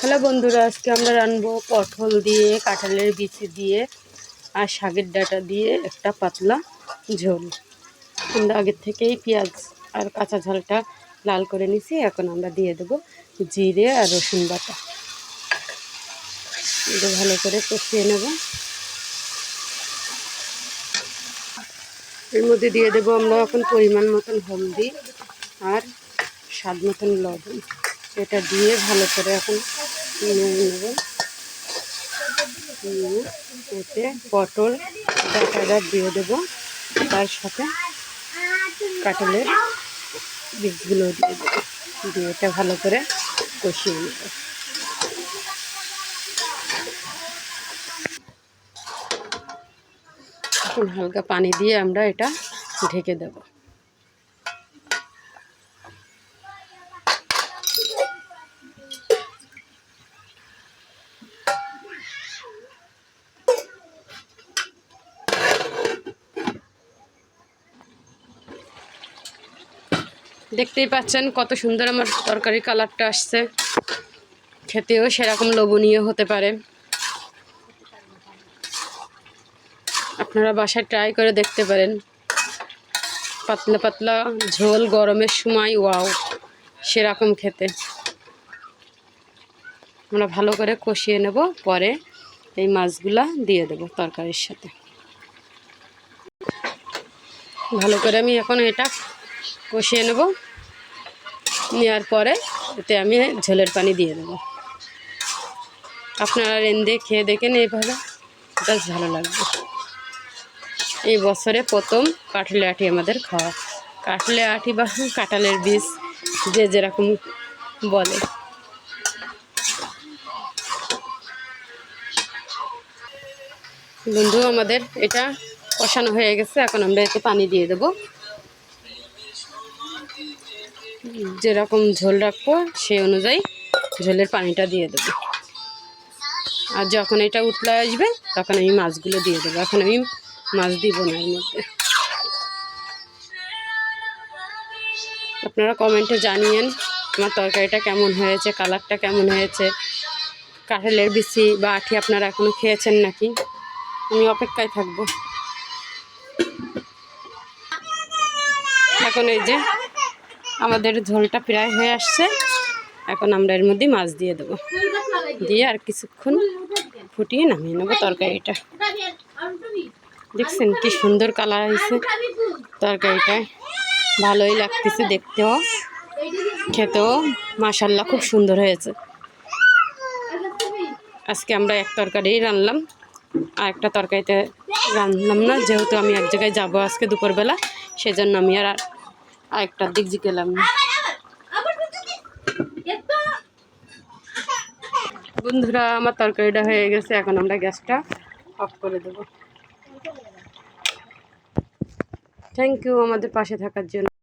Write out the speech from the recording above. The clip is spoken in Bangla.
হ্যালো বন্ধুরা, আজকে আমরা রান্নাবো পটল দিয়ে, কাঁঠালের বিচি দিয়ে আর শাকের ডাঁটা দিয়ে একটা পাতলা ঝোল। আমরা আগের থেকেই পেঁয়াজ আর কাঁচা ঝালটা লাল করে নিছি। এখন আমরা দিয়ে দেবো জিরে আর রসুন বাটা। এটা ভালো করে কষিয়ে নেব। এর মধ্যে দিয়ে দেবো আমরা এখন পরিমাণ মতন হলদি আর স্বাদ মতন লবণ। এটা দিয়ে ভালো করে এখন নেব। এতে পটল ডাঁটা দিয়ে দেবো, তার সাথে কাঁঠালের বীজগুলো দিয়ে দেবো, দিয়ে এটা ভালো করে কষিয়ে নেব। এখন হালকা পানি দিয়ে আমরা এটা ঢেকে দেব। দেখতেই পাচ্ছেন কত সুন্দর আমার তরকারি কালারটা আসছে। খেতেও সেরকম লোভনীয় হতে পারে। আপনারা বাসায় ট্রাই করে দেখতে পারেন। পাতলা পাতলা ঝোল গরমের সময় ওয়াও সেরকম খেতে। আমরা ভালো করে কষিয়ে নেব, পরে এই মাছগুলা দিয়ে দেব তরকারির সাথে। ভালো করে আমি এখন এটা কষিয়ে নেব। নেওয়ার পরে এতে আমি ঝোলের পানি দিয়ে দেব। আপনারা রেঁধে খেয়ে দেখেন, এইভাবে বেশ ভালো লাগবে। এই বছরে প্রথম কাঁঠালের আঁটি আমাদের খাওয়া। কাঁঠালের আঁটি বা কাঁঠালের বীজ যে যেরকম বলে। বন্ধু, আমাদের এটা কষানো হয়ে গেছে। এখন আমরা এতে পানি দিয়ে দেব। যেরকম ঝোল রাখবো সেই অনুযায়ী ঝোলের পানিটা দিয়ে দেব। আর যখন এটা উতলে আসবে তখন আমি মাছগুলো দিয়ে দেবো। এখন আমি মাছ দিব না এর মধ্যে। আপনারা কমেন্টে জানিয়েন আমার তরকারিটা কেমন হয়েছে, কালারটা কেমন হয়েছে। কাঁঠালের বিচি বা আঁটি আপনারা এখনো খেয়েছেন নাকি? আমি অপেক্ষায় থাকবো। এখন এই যে আমাদের ঝোলটা প্রায় হয়ে আসছে। এখন আমরা এর মধ্যে মাছ দিয়ে দেবো, দিয়ে আর কিছুক্ষণ ফুটিয়ে নামিয়ে নেবো তরকারিটা। দেখছেন কি সুন্দর কালার হয়েছে তরকারিটায়। ভালোই লাগতেছে দেখতেও, খেতেও মাশাআল্লাহ খুব সুন্দর হয়েছে। আজকে আমরা এক তরকারি রান্নলাম, আর একটা তরকারিতে রান্নলাম না, যেহেতু আমি এক জায়গায় যাবো আজকে দুপুরবেলা, সেজন্য আমি আর আরেকটার দিক গেলাম না। বন্ধুরা, আমার তরকারিটা হয়ে গেছে। এখন আমরা গ্যাসটা অফ করে দেব। থ্যাংক ইউ আমাদের পাশে থাকার জন্য।